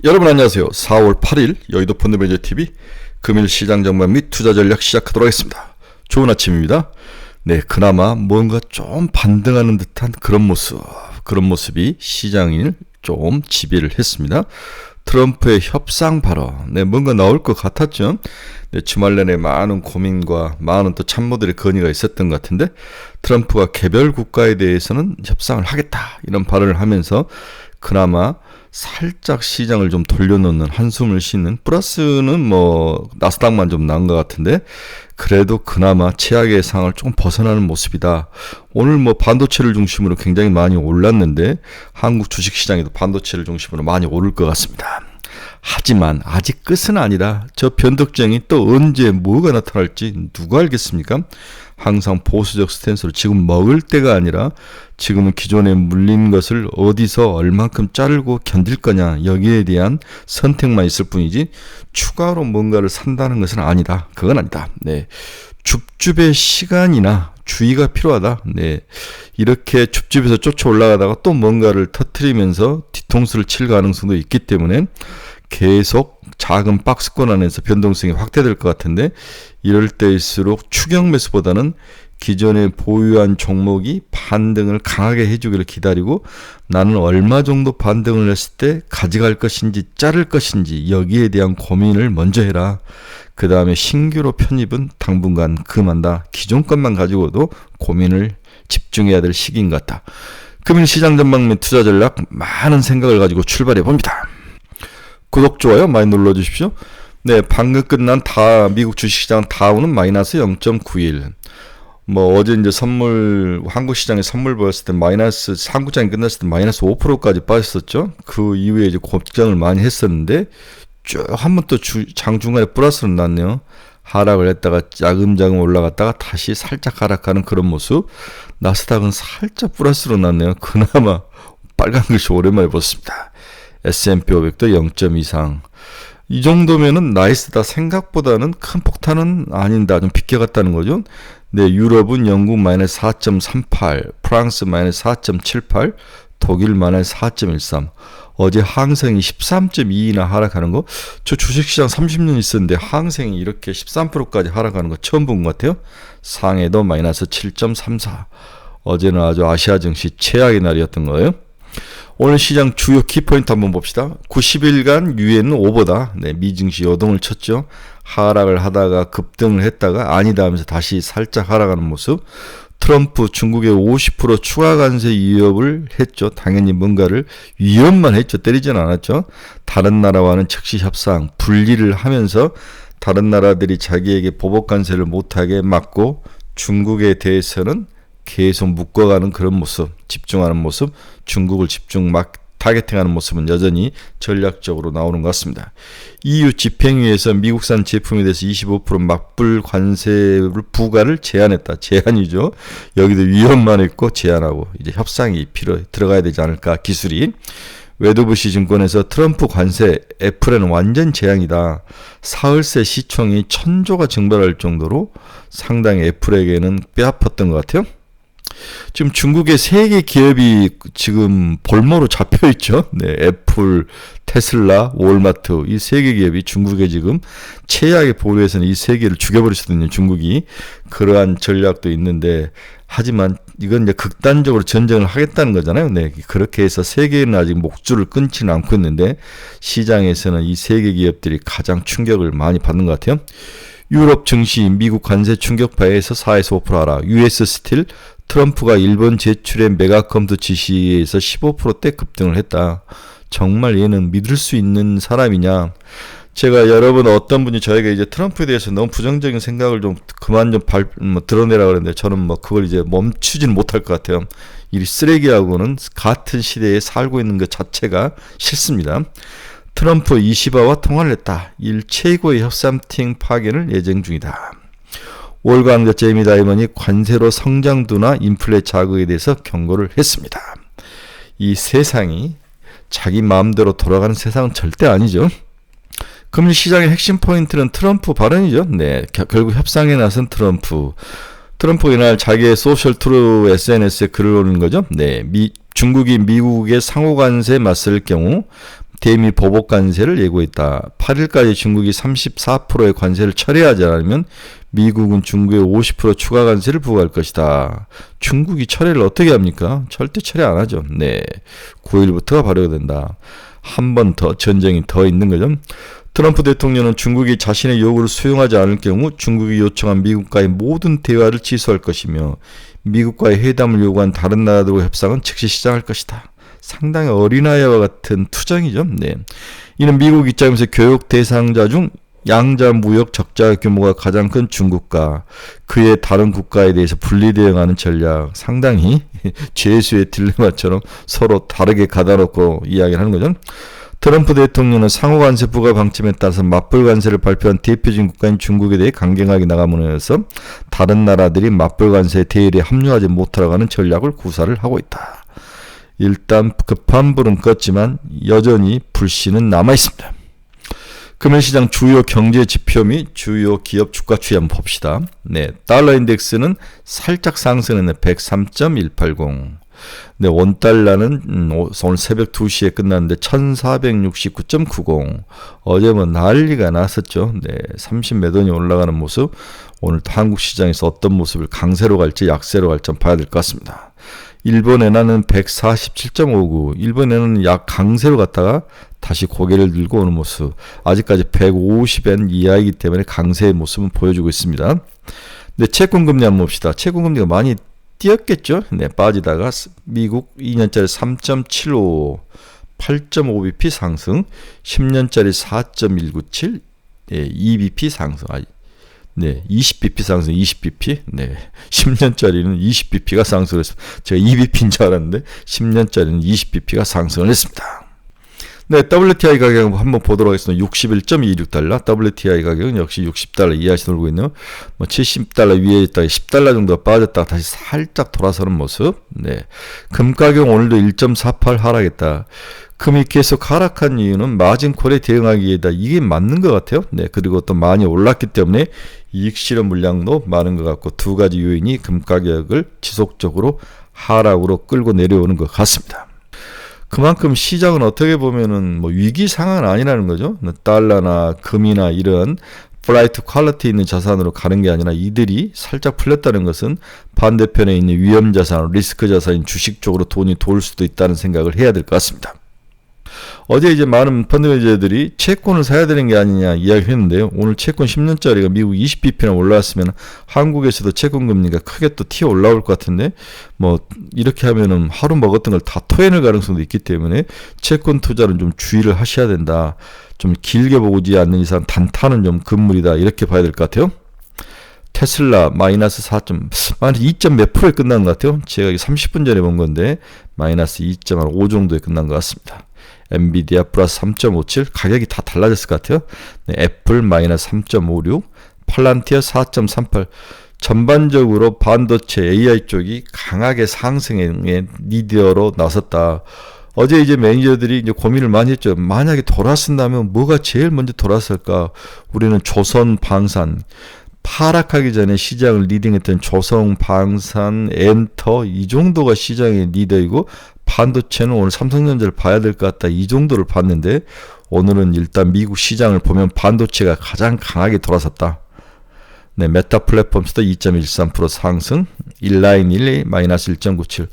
여러분 안녕하세요. 4월 8일 여의도 펀드매니저TV 금일 시장 전망 및 투자 전략 시작하도록 하겠습니다. 좋은 아침입니다. 네, 그나마 뭔가 좀 반등하는 듯한 그런 모습이 시장을 좀 지배를 했습니다. 트럼프의 협상 발언, 뭔가 나올 것 같았죠. 주말 내내 많은 고민과 많은 또 참모들의 건의가 있었던 것 같은데, 트럼프가 개별 국가에 대해서는 협상을 하겠다 이런 발언을 하면서 그나마 살짝 시장을 좀 돌려놓는, 한숨을 쉬는, 플러스는 나스닥만 좀 나은 것 같은데 그래도 그나마 최악의 상황을 조금 벗어나는 모습이다. 오늘 반도체를 중심으로 굉장히 많이 올랐는데 한국 주식시장에도 반도체를 중심으로 많이 오를 것 같습니다. 하지만 아직 끝은 아니라 저 변덕쟁이 또 언제 뭐가 나타날지 누가 알겠습니까? 항상 보수적 스탠스로 지금 먹을 때가 아니라 지금은 기존에 물린 것을 어디서 얼만큼 자르고 견딜 거냐, 여기에 대한 선택만 있을 뿐이지 추가로 뭔가를 산다는 것은 아니다. 그건 아니다. 줍줍의 시간이나 주의가 필요하다. 이렇게 줍줍에서 쫓아 올라가다가 또 뭔가를 터트리면서 뒤통수를 칠 가능성도 있기 때문에 계속 작은 박스권 안에서 변동성이 확대될 것 같은데, 이럴 때일수록 추격 매수보다는 기존에 보유한 종목이 반등을 강하게 해주기를 기다리고, 나는 얼마 정도 반등을 했을 때 가져갈 것인지 자를 것인지 여기에 대한 고민을 먼저 해라. 그 다음에 신규로 편입은 당분간 금한다. 기존 것만 가지고도 고민을 집중해야 될 시기인 것 같다. 금일 시장 전망 및 투자 전략 많은 생각을 가지고 출발해 봅니다. 구독, 좋아요 많이 눌러주십시오. 방금 끝난 미국 주식시장 다우는 마이너스 0.91. 어제 이제 한국 시장에 선물 보였을 때 한국장이 끝났을 때 마이너스 5%까지 빠졌었죠. 그 이후에 이제 급등을 많이 했었는데, 쭉 한 번 또 장중간에 플러스로 났네요. 하락을 했다가 자금자금 올라갔다가 다시 살짝 하락하는 그런 모습. 나스닥은 살짝 플러스로 났네요. 그나마 빨간 글씨 오랜만에 봤습니다. S&P 500도 0점 이상. 이 정도면은 나이스다. 생각보다는 큰 폭탄은 아닌다. 좀 비껴갔다는 거죠. 유럽은 영국 마이너스 4.38, 프랑스 마이너스 4.78, 독일 마이너스 4.13. 어제 항생이 13.2나 하락하는 거. 저 주식시장 30년 있었는데 항생이 이렇게 13%까지 하락하는 거 처음 본 것 같아요. 상해도 마이너스 7.34. 어제는 아주 아시아 증시 최악의 날이었던 거예요. 오늘 시장 주요 키포인트 한번 봅시다. 90일간 유엔은 오버다. 미증시 요동을 쳤죠. 하락을 하다가 급등을 했다가 아니다 하면서 다시 살짝 하락하는 모습. 트럼프 중국의 50% 추가 관세 위협을 했죠. 당연히 뭔가를 위협만 했죠. 때리진 않았죠. 다른 나라와는 즉시 협상, 분리를 하면서 다른 나라들이 자기에게 보복 관세를 못하게 막고, 중국에 대해서는 계속 묶어가는 그런 모습, 집중하는 모습, 중국을 타겟팅하는 모습은 여전히 전략적으로 나오는 것 같습니다. EU 집행위에서 미국산 제품에 대해서 25% 맞불 관세를 부과를 제한했다. 제한이죠. 여기도 위협만 있고 제한하고 이제 협상이 들어가야 되지 않을까, 기술이. 웨더부시 증권에서 트럼프 관세 애플에는 완전 재앙이다. 사흘새 시총이 1000조가 증발할 정도로 상당히 애플에게는 뼈아팠던 것 같아요. 지금 중국의 3개 기업이 지금 볼모로 잡혀있죠. 애플, 테슬라, 월마트, 이 3개 기업이 중국에 지금 최악의 보루에서는 이 3개를 죽여버리거든요. 중국이. 그러한 전략도 있는데, 하지만 이건 이제 극단적으로 전쟁을 하겠다는 거잖아요. 그렇게 해서 세계는 아직 목줄을 끊지는 않고 있는데, 시장에서는 이 3개 기업들이 가장 충격을 많이 받는 것 같아요. 유럽 증시 미국 관세 충격파에서 4에서 5% 하락. US 스틸, 트럼프가 일본 제출의 메가컴퓨터 지시에서 15%대 급등을 했다. 정말 얘는 믿을 수 있는 사람이냐. 제가 여러분 어떤 분이 저에게 이제 트럼프에 대해서 너무 부정적인 생각을 좀 그만 좀 드러내라 그랬는데, 저는 그걸 이제 멈추지는 못할 것 같아요. 이 쓰레기하고는 같은 시대에 살고 있는 것 자체가 싫습니다. 트럼프 이시바와 통화를 했다. 최고의 협상팀 파견을 예정 중이다. 월강자 제이미 다이먼이 관세로 성장도나 인플레 자극에 대해서 경고를 했습니다. 이 세상이 자기 마음대로 돌아가는 세상은 절대 아니죠. 금일 시장의 핵심 포인트는 트럼프 발언이죠. 결국 협상에 나선 트럼프. 트럼프 이날 자기의 소셜 트루 SNS에 글을 올린 거죠. 중국이 미국의 상호관세에 맞설 경우 대미 보복 관세를 예고했다. 8일까지 중국이 34%의 관세를 철회하지 않으면 미국은 중국에 50% 추가 관세를 부과할 것이다. 중국이 철회를 어떻게 합니까? 절대 철회 안 하죠. 네, 9일부터가 발효가 된다. 한 번 더 전쟁이 더 있는 거죠. 트럼프 대통령은 중국이 자신의 요구를 수용하지 않을 경우 중국이 요청한 미국과의 모든 대화를 취소할 것이며 미국과의 회담을 요구한 다른 나라들과 협상은 즉시 시작할 것이다. 상당히 어린아이와 같은 투정이죠. 네. 이는 미국 입장에서 교역 대상자 중 양자 무역 적자 규모가 가장 큰 중국과 그의 다른 국가에 대해서 분리 대응하는 전략, 상당히 죄수의 딜레마처럼 서로 다르게 가다놓고 이야기를 하는 거죠. 트럼프 대통령은 상호관세 부과 방침에 따라서 맞불 관세를 발표한 대표적인 국가인 중국에 대해 강경하게 나가면서 다른 나라들이 맞불 관세 대열에 합류하지 못하라고 하는 전략을 구사를 하고 있다. 일단 급한 불은 껐지만 여전히 불씨는 남아있습니다. 금일시장 주요 경제 지표 및 주요 기업 주가 추이 한번 봅시다. 네, 달러 인덱스는 살짝 상승했네. 103.180. 네, 원달러는 오늘 새벽 2시에 끝났는데 1469.90. 어제 뭐 난리가 났었죠. 네, 30몇 원이 올라가는 모습. 오늘 한국 시장에서 어떤 모습을 강세로 갈지 약세로 갈지 봐야 될 것 같습니다. 일본 엔화는 147.59. 일본 엔화는 약 강세로 갔다가 다시 고개를 들고 오는 모습. 아직까지 150엔 이하이기 때문에 강세의 모습은 보여주고 있습니다. 네, 채권 금리 한번 봅시다. 채권 금리가 많이 뛰었겠죠. 네, 빠지다가 미국 2년짜리 3.75, 8.5bp 상승, 10년짜리 4.197, 네, 2bp 상승. 네, 20bp 상승, 20bp. 네, 10년짜리는 20bp가 상승을 했습니다. 제가 2bp인 줄 알았는데 10년짜리는 20bp가 상승을 했습니다. 네, WTI 가격 한번 보도록 하겠습니다. 61.26달러. WTI 가격은 역시 60달러 이하에서 놀고 있네요. 뭐 70달러 위에 있다가 10달러 정도 빠졌다가 다시 살짝 돌아서는 모습. 네, 금 가격 오늘도 1.48 하락했다. 금이 계속 하락한 이유는 마진콜에 대응하기 위해다. 이게 맞는 것 같아요. 네, 그리고 또 많이 올랐기 때문에 이익 실현 물량도 많은 것 같고 두 가지 요인이 금 가격을 지속적으로 하락으로 끌고 내려오는 것 같습니다. 그만큼 시장은 어떻게 보면은 뭐 위기 상황은 아니라는 거죠. 달러나 금이나 이런 플라이트 퀄리티 있는 자산으로 가는 게 아니라 이들이 살짝 풀렸다는 것은 반대편에 있는 위험 자산, 리스크 자산인 주식 쪽으로 돈이 돌 수도 있다는 생각을 해야 될 것 같습니다. 어제 이제 많은 펀드 매니저들이 채권을 사야 되는 게 아니냐 이야기했는데요. 오늘 채권 10년짜리가 미국 20bp나 올라왔으면 한국에서도 채권 금리가 크게 또 튀어 올라올 것 같은데 뭐 이렇게 하면은 하루 먹었던 걸 다 토해낼 가능성도 있기 때문에 채권 투자는 좀 주의를 하셔야 된다. 좀 길게 보지 않는 이상 단타는 좀 금물이다. 이렇게 봐야 될 것 같아요. 테슬라 마이너스 2점 몇 프로에 끝난 것 같아요. 제가 30분 전에 본 건데 마이너스 2.5 정도에 끝난 것 같습니다. 엔비디아 플러스 3.57 가격이 다 달라졌을 것 같아요. 네, 애플 마이너스 3.56 팔란티어 4.38 전반적으로 반도체 AI 쪽이 강하게 상승의 리더로 나섰다. 어제 이제 매니저들이 이제 고민을 많이 했죠. 만약에 돌았은다면 뭐가 제일 먼저 돌았을까? 우리는 조선 방산 하락하기 전에 시장을 리딩했던 조선 방산 엔터 이 정도가 시장의 리더이고 반도체는 오늘 삼성전자를 봐야 될 것 같다. 이 정도를 봤는데 오늘은 일단 미국 시장을 보면 반도체가 가장 강하게 돌아섰다. 네, 메타 플랫폼스도 2.13% 상승, 인라인 1 마이너스 1.97.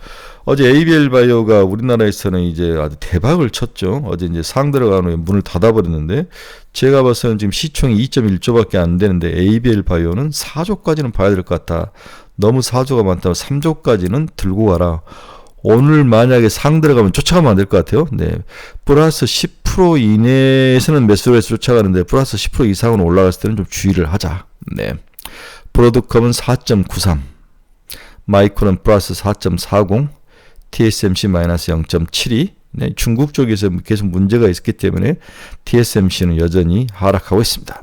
어제 ABL 바이오가 우리나라에서는 이제 아주 대박을 쳤죠. 어제 이제 상 들어간 후에 문을 닫아버렸는데 제가 봐서는 지금 시총이 2.1조밖에 안 되는데 ABL 바이오는 4조까지는 봐야 될 것 같다. 너무 4조가 많다면 3조까지는 들고 가라. 오늘 만약에 상 들어가면 쫓아가면 안 될 것 같아요. 네, 플러스 10% 이내에서는 매수를 해서 쫓아가는데 플러스 10% 이상은 올라갔을 때는 좀 주의를 하자. 네, 브로드컴은 4.93, 마이크론 플러스 4.40, TSMC 마이너스 0.72. 네, 중국 쪽에서 계속 문제가 있었기 때문에 TSMC는 여전히 하락하고 있습니다.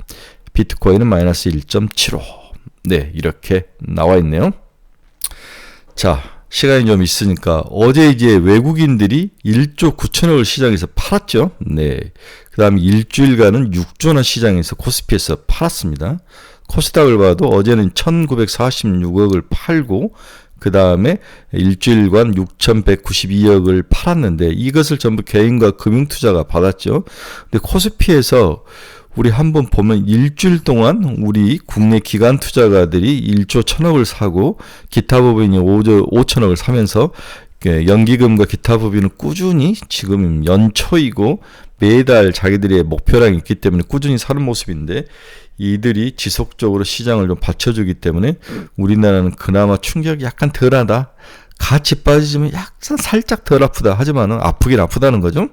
비트코인은 마이너스 1.75. 네, 이렇게 나와 있네요. 자, 시간이 좀 있으니까 어제 이제 외국인들이 1조 9천억을 시장에서 팔았죠. 네. 그 다음에 일주일간은 6조나 시장에서 코스피에서 팔았습니다. 코스닥을 봐도 어제는 1946억을 팔고 그 다음에 일주일간 6,192억을 팔았는데 이것을 전부 개인과 금융투자가 받았죠. 근데 코스피에서 우리 한번 보면 일주일 동안 우리 국내 기관 투자가들이 1조 1,000억을 사고 기타 법인이 5조 5천억을 사면서 연기금과 기타 법인은 꾸준히 지금 연초이고 매달 자기들의 목표량이 있기 때문에 꾸준히 사는 모습인데 이들이 지속적으로 시장을 좀 받쳐주기 때문에 우리나라는 그나마 충격이 약간 덜하다. 같이 빠지지만 약간 살짝 덜 아프다. 하지만은 아프긴 아프다는 거죠.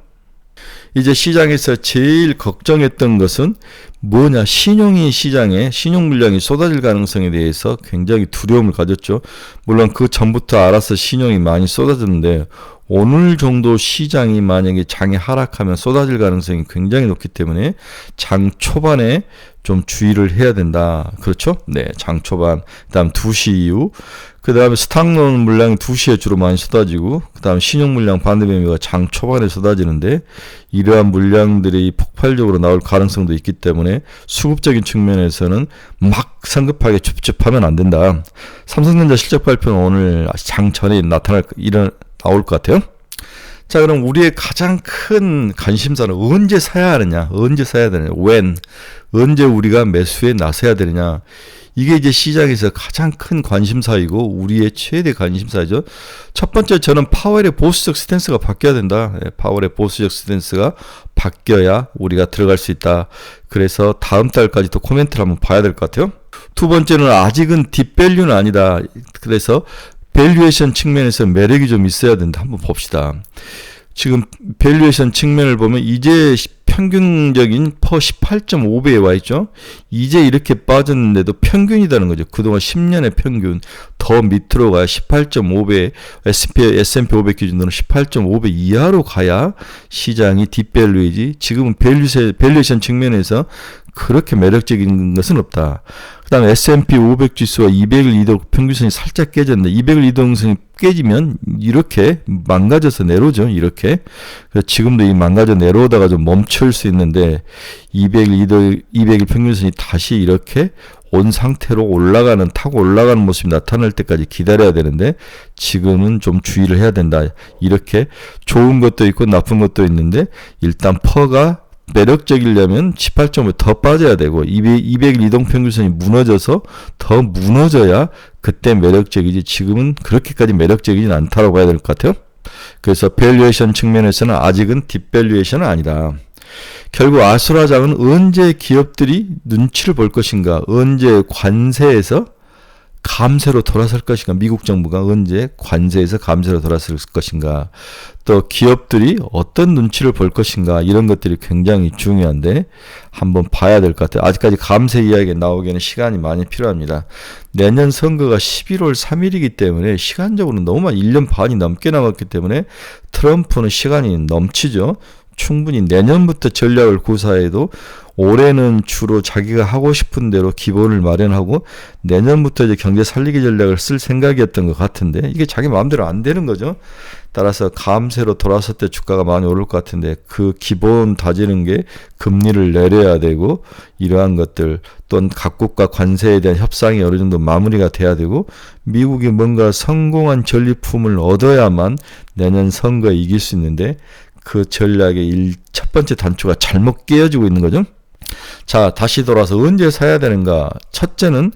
이제 시장에서 제일 걱정했던 것은 뭐냐, 신용이 시장에 신용 물량이 쏟아질 가능성에 대해서 굉장히 두려움을 가졌죠. 물론 그 전부터 알아서 신용이 많이 쏟아졌는데 오늘 정도 시장이 만약에 장이 하락하면 쏟아질 가능성이 굉장히 높기 때문에 장 초반에 좀 주의를 해야 된다. 그렇죠? 네, 장 초반. 그다음 2시 이후. 그다음에 스탁론 물량이 2시에 주로 많이 쏟아지고 그다음 신용 물량 반대매매가 장 초반에 쏟아지는데 이러한 물량들이 폭발적으로 나올 가능성도 있기 때문에 수급적인 측면에서는 막 성급하게 줍줍하면 안 된다. 삼성전자 실적 발표는 오늘 장 전에 나올 것 같아요. 자, 그럼 우리의 가장 큰 관심사는 언제 사야 하느냐, 언제 사야 되느냐, 언제 우리가 매수에 나서야 되느냐. 이게 이제 시장에서 가장 큰 관심사이고 우리의 최대 관심사죠. 첫 번째, 저는 파월의 보수적 스탠스가 바뀌어야 된다. 파월의 보수적 스탠스가 바뀌어야 우리가 들어갈 수 있다. 그래서 다음 달까지 또 코멘트를 한번 봐야 될 것 같아요. 두 번째는 아직은 딥밸류는 아니다. 그래서 밸류에이션 측면에서 매력이 좀 있어야 된다. 한번 봅시다. 지금 밸류에이션 측면을 보면 이제 평균적인 퍼 18.5배에 와 있죠. 이제 이렇게 빠졌는데도 평균이라는 거죠. 그동안 10년의 평균 더 밑으로 가야 18.5배, S&P 500 기준으로는 18.5배 이하로 가야 시장이 딥밸류이지 지금은 밸류에이션 측면에서 그렇게 매력적인 것은 없다. 그 다음에 S&P 500 지수와 200일 이동 평균선이 살짝 깨졌는데 200일 이동선이 깨지면 이렇게 망가져서 내려오죠. 이렇게. 그래서 지금도 이 망가져 내려오다가 좀 멈출 수 있는데 200일 평균선이 다시 이렇게 온 상태로 타고 올라가는 모습이 나타날 때까지 기다려야 되는데 지금은 좀 주의를 해야 된다. 이렇게 좋은 것도 있고 나쁜 것도 있는데 일단 퍼가 매력적이려면 18.5 더 빠져야 되고 200일 이동평균선이 무너져서 더 무너져야 그때 매력적이지 지금은 그렇게까지 매력적이진 않다고 봐야 될 것 같아요. 그래서 밸류에이션 측면에서는 아직은 딥밸류에이션은 아니다. 결국 아수라장은 언제 기업들이 눈치를 볼 것인가, 언제 관세에서 감세로 돌아설 것인가, 미국 정부가 언제 관세에서 감세로 돌아설 것인가, 또 기업들이 어떤 눈치를 볼 것인가, 이런 것들이 굉장히 중요한데 한번 봐야 될 것 같아요. 아직까지 감세 이야기가 나오기에는 시간이 많이 필요합니다. 내년 선거가 11월 3일이기 때문에 시간적으로는 너무 1년 반이 넘게 남았기 때문에 트럼프는 시간이 넘치죠. 충분히 내년부터 전략을 구사해도 올해는 주로 자기가 하고 싶은 대로 기본을 마련하고 내년부터 이제 경제 살리기 전략을 쓸 생각이었던 것 같은데 이게 자기 마음대로 안 되는 거죠. 따라서 감세로 돌아설 때 주가가 많이 오를 것 같은데 그 기본 다지는 게 금리를 내려야 되고 이러한 것들 또는 각국과 관세에 대한 협상이 어느 정도 마무리가 돼야 되고 미국이 뭔가 성공한 전리품을 얻어야만 내년 선거에 이길 수 있는데 그 전략의 첫 번째 단추가 잘못 깨어지고 있는 거죠. 자, 다시 돌아서 언제 사야 되는가? 첫째는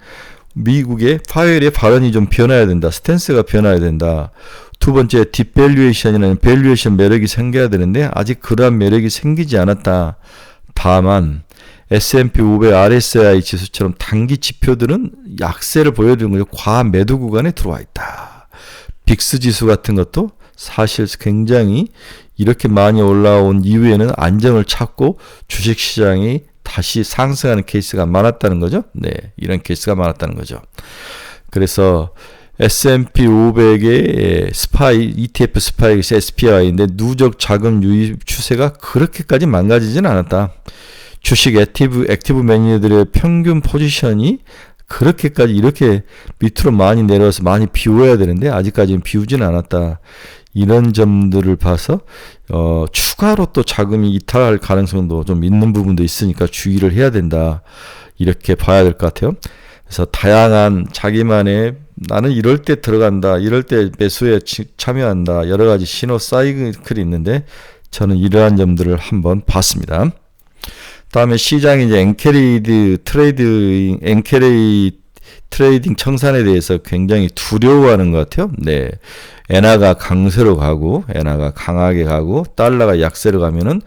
미국의 파웰의 발언이 좀 변해야 된다. 스탠스가 변해야 된다. 두 번째, 딥밸류에이션이라는 밸류에이션 매력이 생겨야 되는데 아직 그러한 매력이 생기지 않았다. 다만 S&P 500 RSI 지수처럼 단기 지표들은 약세를 보여주는 거죠. 과매도 구간에 들어와 있다. 빅스 지수 같은 것도 사실 굉장히 이렇게 많이 올라온 이후에는 안정을 찾고 주식시장이 다시 상승하는 케이스가 많았다는 거죠. 네, 이런 케이스가 많았다는 거죠. 그래서 S&P 500의 ETF 스파이가 SPY인데 누적 자금 유입 추세가 그렇게까지 망가지진 않았다. 주식 액티브 매니저들의 평균 포지션이 그렇게까지 이렇게 밑으로 많이 내려와서 많이 비워야 되는데 아직까지는 비우진 않았다. 이런 점들을 봐서 추가로 또 자금이 이탈할 가능성도 좀 있는 부분도 있으니까 주의를 해야 된다. 이렇게 봐야 될 것 같아요. 그래서 다양한 자기만의 나는 이럴 때 들어간다, 이럴 때 매수에 참여한다, 여러 가지 신호 사이클이 있는데 저는 이러한 점들을 한번 봤습니다. 다음에 시장이 이제 엔캐리 트레이딩 청산에 대해서 굉장히 두려워하는 것 같아요. 네. 엔화가 강세로 가고, 엔화가 강하게 가고, 달러가 약세로 가면은,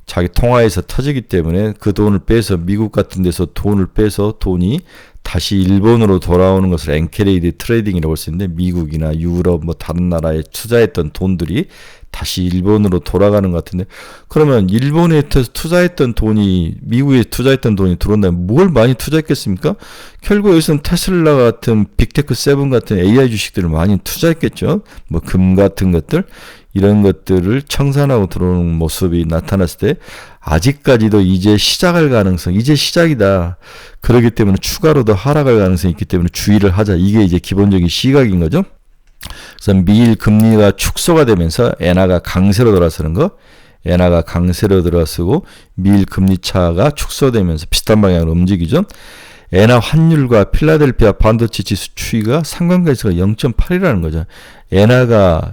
자기 통화에서 터지기 때문에 그 돈을 빼서 미국 같은 데서 돈을 빼서 돈이 다시 일본으로 돌아오는 것을 엔캐리드 트레이딩이라고 할 수 있는데, 미국이나 유럽 뭐 다른 나라에 투자했던 돈들이 다시 일본으로 돌아가는 것 같은데, 그러면 일본에 투자했던 돈이 미국에 투자했던 돈이 들어온다면 뭘 많이 투자했겠습니까? 결국 여기서는 테슬라 같은 빅테크 7 같은 AI 주식들을 많이 투자했겠죠. 뭐 금 같은 것들, 이런 것들을 청산하고 들어오는 모습이 나타났을 때 아직까지도 이제 시작할 가능성, 이제 시작이다. 그렇기 때문에 추가로 더 하락할 가능성이 있기 때문에 주의를 하자. 이게 이제 기본적인 시각인 거죠. 그래서 미일 금리가 축소가 되면서 엔화가 강세로 돌아서는 거, 엔화가 강세로 들어서고 미일 금리 차가 축소되면서 비슷한 방향으로 움직이죠. 엔화 환율과 필라델피아 반도체 지수 추이가 상관관계가 0.8이라는 거죠. 엔화가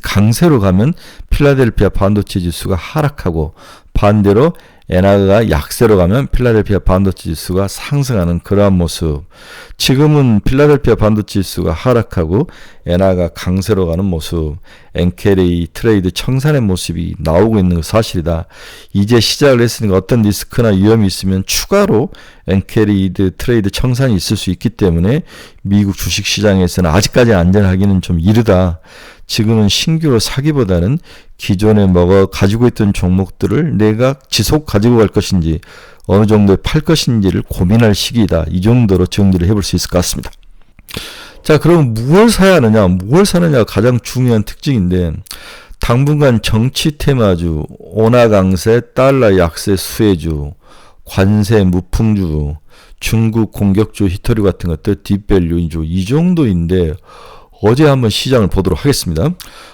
강세로 가면 필라델피아 반도체 지수가 하락하고, 반대로 엔화가 약세로 가면 필라델피아 반도체 지수가 상승하는 그러한 모습. 지금은 필라델피아 반도체 지수가 하락하고 엔화가 강세로 가는 모습, 엔캐리 트레이드 청산의 모습이 나오고 있는 거 사실이다. 이제 시작을 했으니까 어떤 리스크나 위험이 있으면 추가로 엔캐리드 트레이드 청산이 있을 수 있기 때문에 미국 주식시장에서는 아직까지 안전하기는 좀 이르다. 지금은 신규로 사기보다는 기존에 가지고 있던 종목들을 내가 지속 가지고 갈 것인지 어느 정도에 팔 것인지를 고민할 시기이다. 이 정도로 정리를 해볼 수 있을 것 같습니다. 자, 그럼 무엇을 사야 하느냐? 무엇을 사느냐가 가장 중요한 특징인데, 당분간 정치 테마주, 원화 강세, 달러 약세 수혜주, 관세 무풍주, 중국 공격주 히토리 같은 것들, 딥밸류주, 이 정도인데, 어제 한번 시장을 보도록 하겠습니다.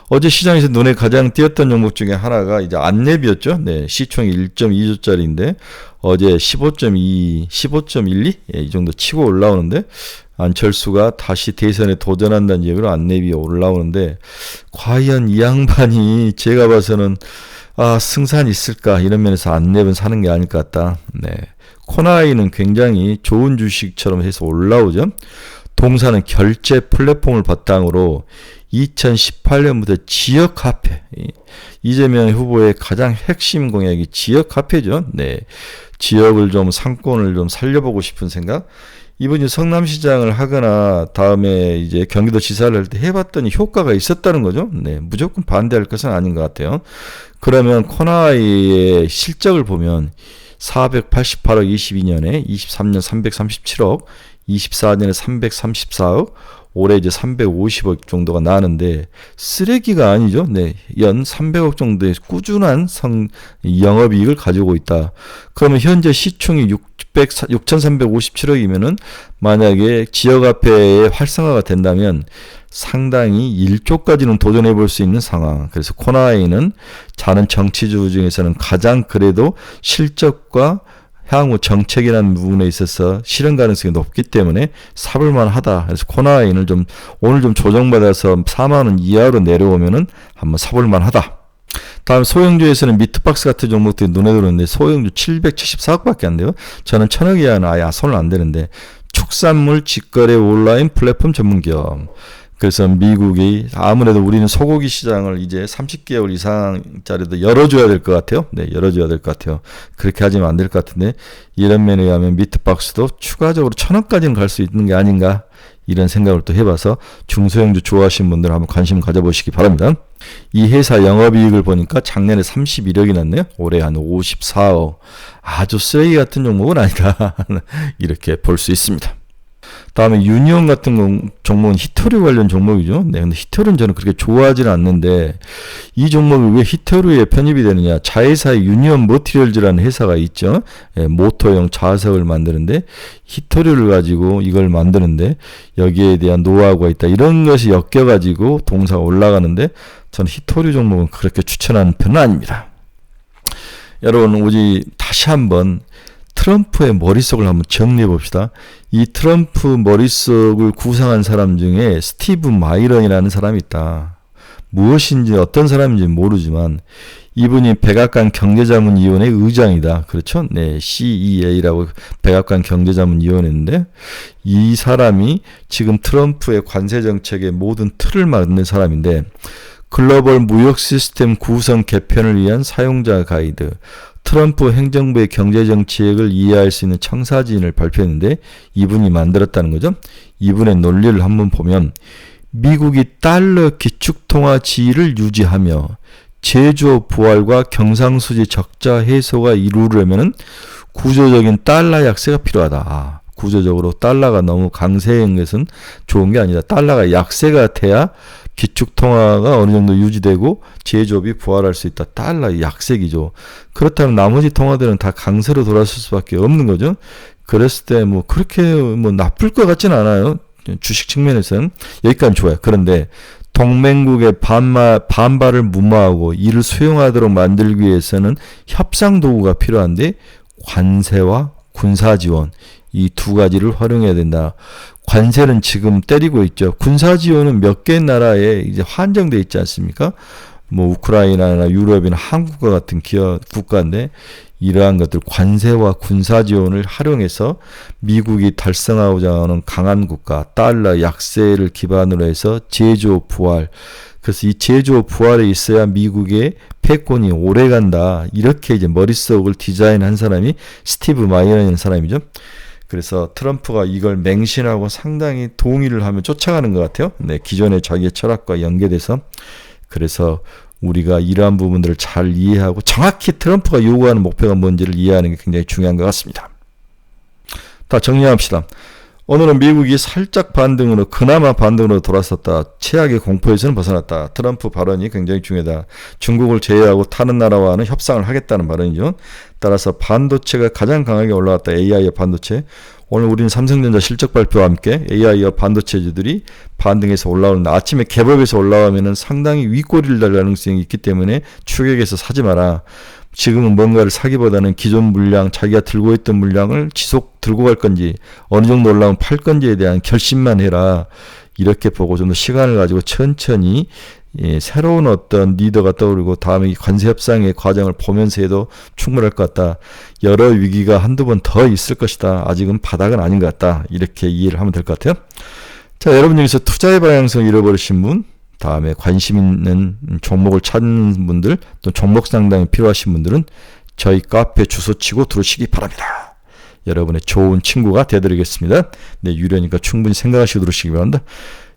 어제 시장에서 눈에 가장 띄었던 종목 중에 하나가 이제 안랩이었죠. 네, 시총이 1.2조짜리인데 어제 15.12, 이 정도 치고 올라오는데, 안철수가 다시 대선에 도전한다는 얘기로 안랩이 올라오는데, 과연 이 양반이 제가 봐서는 승산이 있을까, 이런 면에서 안랩은 사는 게 아닐 것 같다. 네, 코나이는 굉장히 좋은 주식처럼 해서 올라오죠. 동사는 결제 플랫폼을 바탕으로 2018년부터 지역 화폐, 이재명 후보의 가장 핵심 공약이 지역 화폐죠. 네, 지역을 좀 상권을 좀 살려보고 싶은 생각. 이분이 성남시장을 하거나 다음에 이제 경기도지사를 할 때 해봤더니 효과가 있었다는 거죠. 네, 무조건 반대할 것은 아닌 것 같아요. 그러면 코나이의 실적을 보면 488억 22년에 23년 337억, 24년에 334억, 올해 이제 350억 정도가 나는데 쓰레기가 아니죠. 네, 연 300억 정도의 꾸준한 영업이익을 가지고 있다. 그러면 현재 시총이 6,357억이면은 만약에 지역화폐의 활성화가 된다면 상당히 1조까지는 도전해 볼 수 있는 상황. 그래서 코나이는 자는 정치주 중에서는 가장 그래도 실적과 향후 정책이라는 부분에 있어서 실현 가능성이 높기 때문에 사볼만 하다. 그래서 코나인을 오늘 좀 조정받아서 4만원 이하로 내려오면은 한번 사볼만 하다. 다음 소형주에서는 미트박스 같은 종목들이 눈에 들어오는데 소형주 774억밖에 안 돼요. 저는 1,000억 이하는 아예 손을 안 대는데, 축산물 직거래 온라인 플랫폼 전문기업. 그래서 미국이 아무래도 우리는 소고기 시장을 이제 30개월 이상짜리도 열어줘야 될 것 같아요. 네, 열어줘야 될 것 같아요. 그렇게 하지면 안 될 것 같은데, 이런 면에 의하면 미트박스도 추가적으로 1,000억까지는 갈 수 있는 게 아닌가, 이런 생각을 또 해봐서 중소형주 좋아하시는 분들 한번 관심 가져보시기 바랍니다. 이 회사 영업이익을 보니까 작년에 31억이 났네요. 올해 한 54억. 아주 쓰레기 같은 종목은 아니다. 이렇게 볼 수 있습니다. 다음에 유니온 같은 종목은 히토류 관련 종목이죠. 네, 근데 히토류는 저는 그렇게 좋아하지는 않는데, 이 종목이 왜 히토류에 편입이 되느냐? 자회사의 유니온 머티리얼즈라는 회사가 있죠. 예, 모터용 좌석을 만드는데 히토류를 가지고 이걸 만드는데 여기에 대한 노하우가 있다. 이런 것이 엮여가지고 동사가 올라가는데, 저는 히토류 종목은 그렇게 추천하는 편은 아닙니다. 여러분, 우리 다시 한번 트럼프의 머릿속을 한번 정리해 봅시다. 이 트럼프 머릿속을 구성한 사람 중에 스티브 마이런이라는 사람이 있다. 무엇인지 어떤 사람인지 모르지만 이분이 백악관 경제자문위원회 의장이다. 그렇죠? 네, CEA라고 백악관 경제자문위원회인데 이 사람이 지금 트럼프의 관세 정책의 모든 틀을 만든 사람인데 글로벌 무역 시스템 구성 개편을 위한 사용자 가이드, 트럼프 행정부의 경제 정책을 이해할 수 있는 청사진을 발표했는데 이분이 만들었다는 거죠. 이분의 논리를 한번 보면 미국이 달러 기축통화 지위를 유지하며 제조업 부활과 경상수지 적자 해소가 이루려면 구조적인 달러 약세가 필요하다. 구조적으로 달러가 너무 강세인 것은 좋은 게 아니다. 달러가 약세가 돼야 기축통화가 어느 정도 유지되고 제조업이 부활할 수 있다. 달러 약세기죠. 그렇다면 나머지 통화들은 다 강세로 돌아설 수밖에 없는 거죠. 그랬을 때 뭐 그렇게 뭐 나쁠 것 같지는 않아요. 주식 측면에서는 여기까지 좋아요. 그런데 동맹국의 반발을 무마하고 이를 수용하도록 만들기 위해서는 협상 도구가 필요한데 관세와 군사 지원 이 두 가지를 활용해야 된다. 관세는 지금 때리고 있죠. 군사 지원은 몇 개 나라에 이제 한정돼 있지 않습니까? 뭐 우크라이나나 유럽이나 한국과 같은 국가인데 이러한 것들 관세와 군사 지원을 활용해서 미국이 달성하고자 하는 강한 국가, 달러 약세를 기반으로 해서 제조업 부활. 그래서 이 제조업 부활에 있어야 미국의 패권이 오래 간다. 이렇게 이제 머릿속을 디자인한 사람이 스티브 마이언이라는 사람이죠. 그래서 트럼프가 이걸 맹신하고 상당히 동의를 하며 쫓아가는 것 같아요. 네, 기존의 자기의 철학과 연계돼서. 그래서 우리가 이러한 부분들을 잘 이해하고 정확히 트럼프가 요구하는 목표가 뭔지를 이해하는 게 굉장히 중요한 것 같습니다. 다 정리합시다. 오늘은 미국이 살짝 반등으로 그나마 반등으로 돌아섰다. 최악의 공포에서는 벗어났다. 트럼프 발언이 굉장히 중요하다. 중국을 제외하고 다른 나라와는 협상을 하겠다는 발언이죠. 따라서 반도체가 가장 강하게 올라왔다. AI와 반도체. 오늘 우리는 삼성전자 실적 발표와 함께 AI와 반도체주들이 반등해서 올라오는데 아침에 개법에서 올라오면 상당히 윗꼬리를 달 가능성이 있기 때문에 추격해서 사지 마라. 지금은 뭔가를 사기보다는 기존 물량, 자기가 들고 있던 물량을 지속 들고 갈 건지 어느 정도 올라오면 팔 건지에 대한 결심만 해라. 이렇게 보고 좀 더 시간을 가지고 천천히 새로운 어떤 리더가 떠오르고 다음에 관세 협상의 과정을 보면서 해도 충분할 것 같다. 여러 위기가 한두 번 더 있을 것이다. 아직은 바닥은 아닌 것 같다. 이렇게 이해를 하면 될 것 같아요. 자, 여러분 중에서 투자의 방향성 잃어버리신 분, 다음에 관심 있는 종목을 찾는 분들, 또 종목 상담이 필요하신 분들은 저희 카페 주소 치고 들어오시기 바랍니다. 여러분의 좋은 친구가 되어드리겠습니다. 네, 유료니까 충분히 생각하시고 들으시기 바랍니다.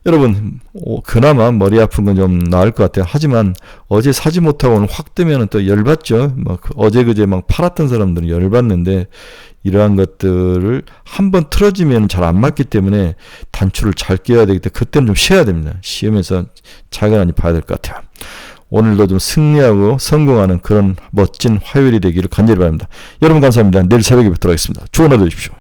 여러분, 그나마 머리 아픈 건 좀 나을 것 같아요. 하지만 어제 사지 못하고 오늘 확 뜨면 또 열받죠. 막 어제 그제 막 팔았던 사람들은 열받는데 이러한 것들을 한번 틀어지면 잘 안 맞기 때문에 단추를 잘 끼워야 되기 때문에 그때는 좀 쉬어야 됩니다. 쉬면서 차근하게 봐야 될 것 같아요. 오늘도 좀 승리하고 성공하는 그런 멋진 화요일이 되기를 간절히 바랍니다. 여러분 감사합니다. 내일 새벽에 뵙도록 하겠습니다. 좋은 하루 되십시오.